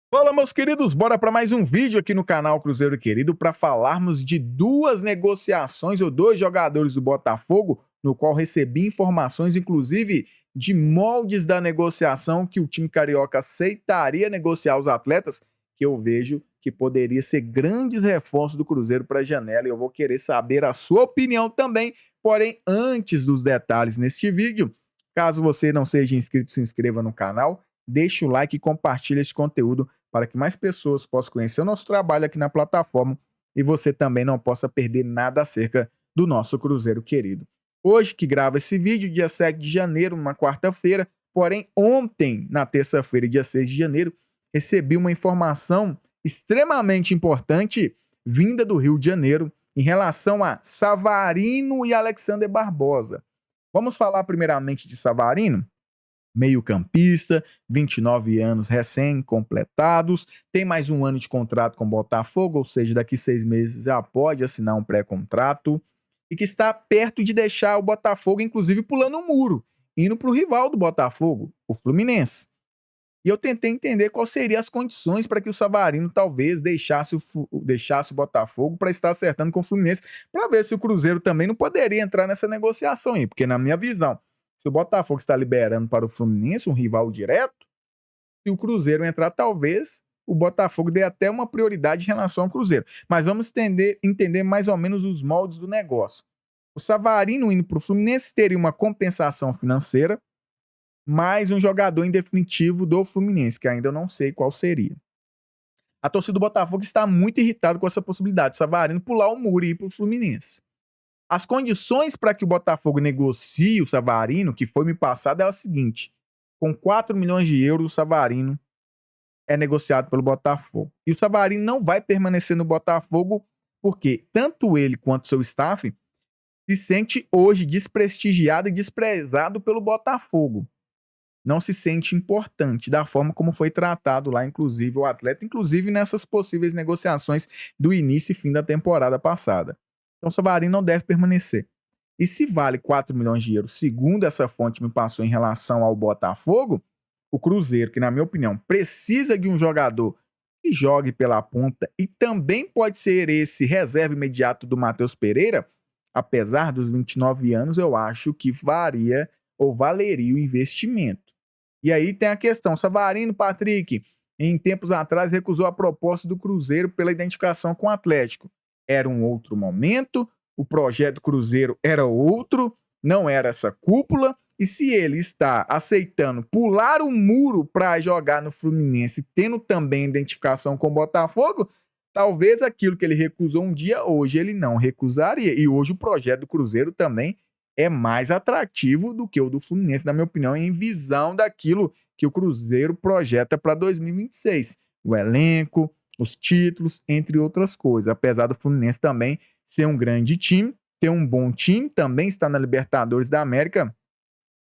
Fala, meus queridos, bora para mais um vídeo aqui no canal Cruzeiro Querido para falarmos de duas negociações ou dois jogadores do Botafogo, no qual recebi informações, inclusive, de moldes da negociação que o time carioca aceitaria negociar os atletas, que eu vejo que poderia ser grandes reforços do Cruzeiro para a janela e eu vou querer saber a sua opinião também. Porém, antes dos detalhes neste vídeo, caso você não seja inscrito, se inscreva no canal, deixe o like e compartilhe este conteúdo para que mais pessoas possam conhecer o nosso trabalho aqui na plataforma e você também não possa perder nada acerca do nosso Cruzeiro querido. Hoje que gravo esse vídeo, dia 7 de janeiro, uma quarta-feira, porém ontem, na terça-feira, dia 6 de janeiro, recebi uma informação extremamente importante vinda do Rio de Janeiro em relação a Savarino e Alexander Barbosa. Vamos falar primeiramente de Savarino? Meio-campista, 29 anos recém-completados, tem mais um ano de contrato com o Botafogo, ou seja, daqui 6 meses já pode assinar um pré-contrato, e que está perto de deixar o Botafogo, inclusive pulando um muro, indo para o rival do Botafogo, o Fluminense. E eu tentei entender quais seriam as condições para que o Savarino talvez deixasse o Botafogo para estar acertando com o Fluminense, para ver se o Cruzeiro também não poderia entrar nessa negociação aí, porque na minha visão, se o Botafogo está liberando para o Fluminense um rival direto, se o Cruzeiro entrar, talvez o Botafogo dê até uma prioridade em relação ao Cruzeiro. Mas vamos entender mais ou menos os moldes do negócio. O Savarino indo para o Fluminense teria uma compensação financeira, mais um jogador em definitivo do Fluminense, que ainda eu não sei qual seria. A torcida do Botafogo está muito irritada com essa possibilidade de Savarino pular o muro e ir para o Fluminense. As condições para que o Botafogo negocie o Savarino, que foi me passado, é a seguinte: com 4 milhões de euros, o Savarino é negociado pelo Botafogo. E o Savarino não vai permanecer no Botafogo porque tanto ele quanto seu staff se sente hoje desprestigiado e desprezado pelo Botafogo. Não se sente importante da forma como foi tratado lá, inclusive, o atleta, inclusive nessas possíveis negociações do início e fim da temporada passada. Então, o Savarino não deve permanecer. E se vale 4 milhões de euros, segundo essa fonte me passou em relação ao Botafogo, o Cruzeiro, que na minha opinião precisa de um jogador que jogue pela ponta e também pode ser esse reserva imediato do Matheus Pereira, apesar dos 29 anos, eu acho que varia ou valeria o investimento. E aí tem a questão, Savarino, Patrick, em tempos atrás recusou a proposta do Cruzeiro pela identificação com o Atlético. Era um outro momento, o projeto Cruzeiro era outro, não era essa cúpula, e se ele está aceitando pular o muro para jogar no Fluminense, tendo também identificação com o Botafogo, talvez aquilo que ele recusou um dia, hoje ele não recusaria. E hoje o projeto do Cruzeiro também é mais atrativo do que o do Fluminense, na minha opinião, em visão daquilo que o Cruzeiro projeta para 2026. O elenco, os títulos, entre outras coisas. Apesar do Fluminense também ser um grande time, ter um bom time, também está na Libertadores da América,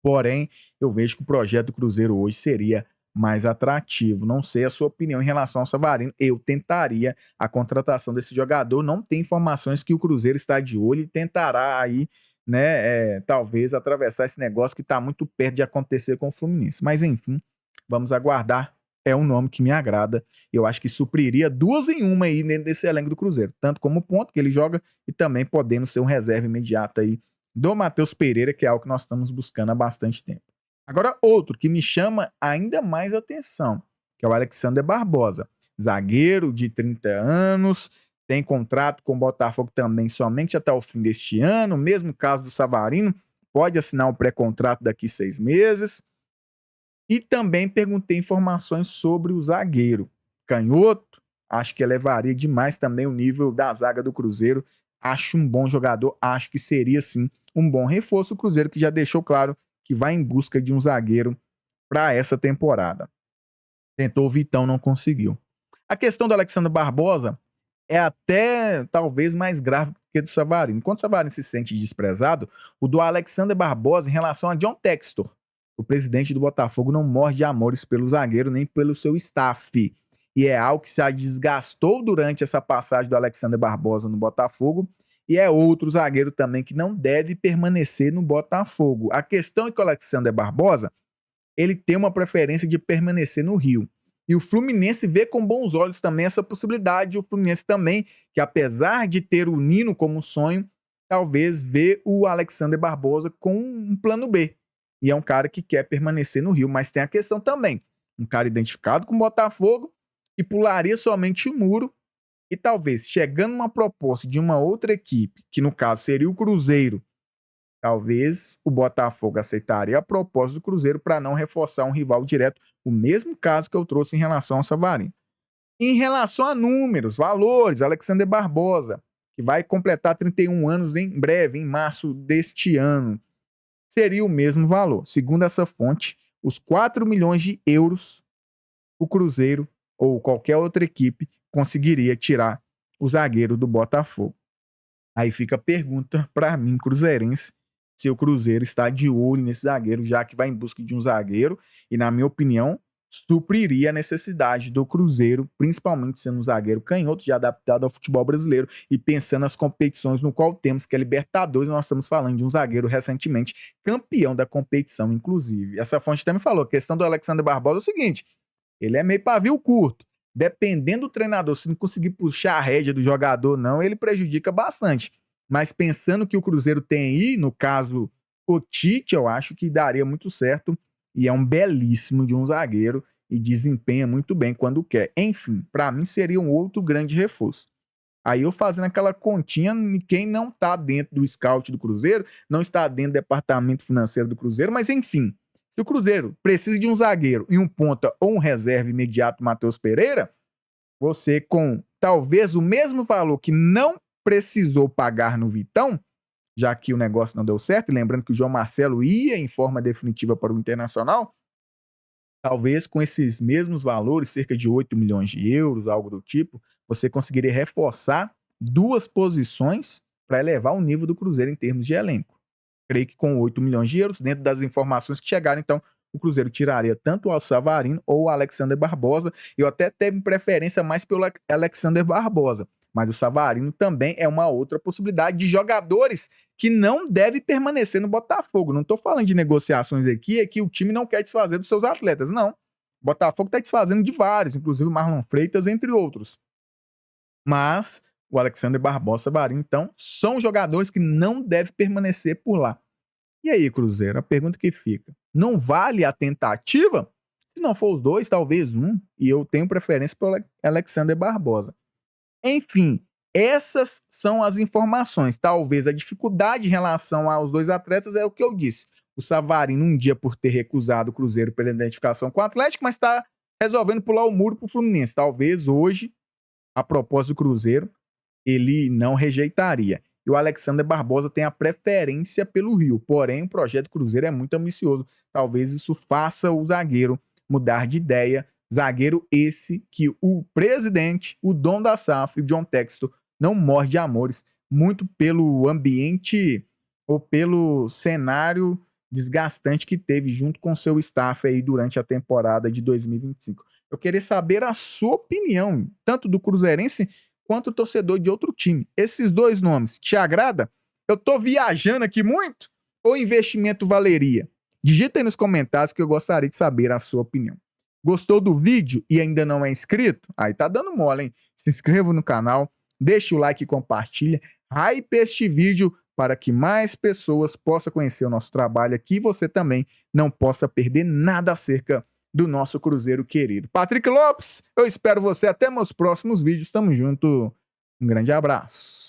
porém, eu vejo que o projeto do Cruzeiro hoje seria mais atrativo. Não sei a sua opinião em relação ao Savarino. Eu tentaria a contratação desse jogador. Não tem informações que o Cruzeiro está de olho e tentará aí, né, talvez atravessar esse negócio que está muito perto de acontecer com o Fluminense. Mas enfim, vamos aguardar. É um nome que me agrada. Eu acho que supriria duas em uma aí dentro desse elenco do Cruzeiro. Tanto como ponto que ele joga e também podendo ser um reserva imediato aí do Matheus Pereira, que é algo que nós estamos buscando há bastante tempo. Agora, outro que me chama ainda mais atenção, que é o Alexander Barbosa, zagueiro de 30 anos, tem contrato com o Botafogo também somente até o fim deste ano, mesmo caso do Savarino, pode assinar um pré-contrato daqui 6 meses. E também perguntei informações sobre o zagueiro canhoto, acho que elevaria demais também o nível da zaga do Cruzeiro, acho um bom jogador, acho que seria sim um bom reforço. O Cruzeiro que já deixou claro que vai em busca de um zagueiro para essa temporada. Tentou o Vitão, não conseguiu. A questão do Alexandre Barbosa é até talvez mais grave que a do Savarino. Enquanto o Savarino se sente desprezado, o do Alexandre Barbosa em relação a John Textor. O presidente do Botafogo não morre de amores pelo zagueiro nem pelo seu staff. E é algo que se desgastou durante essa passagem do Alexandre Barbosa no Botafogo. E é outro zagueiro também que não deve permanecer no Botafogo. A questão é que o Alexandre Barbosa ele tem uma preferência de permanecer no Rio. E o Fluminense vê com bons olhos também essa possibilidade. O Fluminense também, que apesar de ter o Nino como sonho, talvez vê o Alexander Barbosa com um plano B. E é um cara que quer permanecer no Rio. Mas tem a questão também. Um cara identificado com o Botafogo e pularia somente o muro. E talvez, chegando uma proposta de uma outra equipe, que no caso seria o Cruzeiro, talvez o Botafogo aceitaria a proposta do Cruzeiro para não reforçar um rival direto. O mesmo caso que eu trouxe em relação ao Savarino. Em relação a números, valores, Alexander Barbosa, que vai completar 31 anos em breve, em março deste ano, seria o mesmo valor. Segundo essa fonte, os 4 milhões de euros, o Cruzeiro ou qualquer outra equipe conseguiria tirar o zagueiro do Botafogo. Aí fica a pergunta para mim, cruzeirense, se o Cruzeiro está de olho nesse zagueiro, já que vai em busca de um zagueiro, e na minha opinião, supriria a necessidade do Cruzeiro, principalmente sendo um zagueiro canhoto, já adaptado ao futebol brasileiro, e pensando nas competições no qual temos, que é Libertadores, nós estamos falando de um zagueiro recentemente campeão da competição, inclusive. Essa fonte também falou, a questão do Alexander Barbosa é o seguinte, ele é meio pavio curto, dependendo do treinador, se não conseguir puxar a rédea do jogador, não, ele prejudica bastante. Mas pensando que o Cruzeiro tem aí, no caso, o Tite, eu acho que daria muito certo. E é um belíssimo de um zagueiro e desempenha muito bem quando quer. Enfim, para mim seria um outro grande reforço. Aí eu fazendo aquela continha, quem não está dentro do scout do Cruzeiro, não está dentro do departamento financeiro do Cruzeiro, mas enfim, se o Cruzeiro precisa de um zagueiro e um ponta ou um reserva imediato, Matheus Pereira, você com talvez o mesmo valor que não precisou pagar no Vitão, já que o negócio não deu certo, e lembrando que o João Marcelo ia em forma definitiva para o Internacional, talvez com esses mesmos valores, cerca de 8 milhões de euros, algo do tipo, você conseguiria reforçar 2 posições para elevar o nível do Cruzeiro em termos de elenco. Creio que com 8 milhões de euros, dentro das informações que chegaram, então, o Cruzeiro tiraria tanto o Savarino ou o Alexander Barbosa. Eu até teve preferência mais pelo Alexander Barbosa, mas o Savarino também é uma outra possibilidade de jogadores que não deve permanecer no Botafogo. Não estou falando de negociações aqui, é que o time não quer desfazer dos seus atletas, não. O Botafogo está desfazendo de vários, inclusive o Marlon Freitas, entre outros. Mas o Alexander Barbosa e Savarino, então, são jogadores que não devem permanecer por lá. E aí, Cruzeiro, a pergunta que fica, não vale a tentativa? Se não for os dois, talvez um, e eu tenho preferência pelo Alexander Barbosa. Enfim, essas são as informações. Talvez a dificuldade em relação aos dois atletas é o que eu disse. O Savarino, um dia por ter recusado o Cruzeiro pela identificação com o Atlético, mas está resolvendo pular o muro para o Fluminense. Talvez hoje, a propósito do Cruzeiro, ele não rejeitaria. E o Alexander Barbosa tem a preferência pelo Rio. Porém, o projeto Cruzeiro é muito ambicioso. Talvez isso faça o zagueiro mudar de ideia. Zagueiro esse que o presidente, o dono da SAF, o John Textor, não morre de amores, muito pelo ambiente ou pelo cenário desgastante que teve junto com seu staff aí durante a temporada de 2025. Eu queria saber a sua opinião, tanto do cruzeirense quanto torcedor de outro time. Esses dois nomes, te agrada? Eu tô viajando aqui muito? Ou investimento valeria? Digita aí nos comentários que eu gostaria de saber a sua opinião. Gostou do vídeo e ainda não é inscrito? Aí tá dando mole, hein? Se inscreva no canal, deixa o like e compartilha. Hype este vídeo para que mais pessoas possam conhecer o nosso trabalho aqui e você também não possa perder nada acerca do nosso Cruzeiro querido. Patrick Lopes, eu espero você até meus próximos vídeos. Tamo junto. Um grande abraço.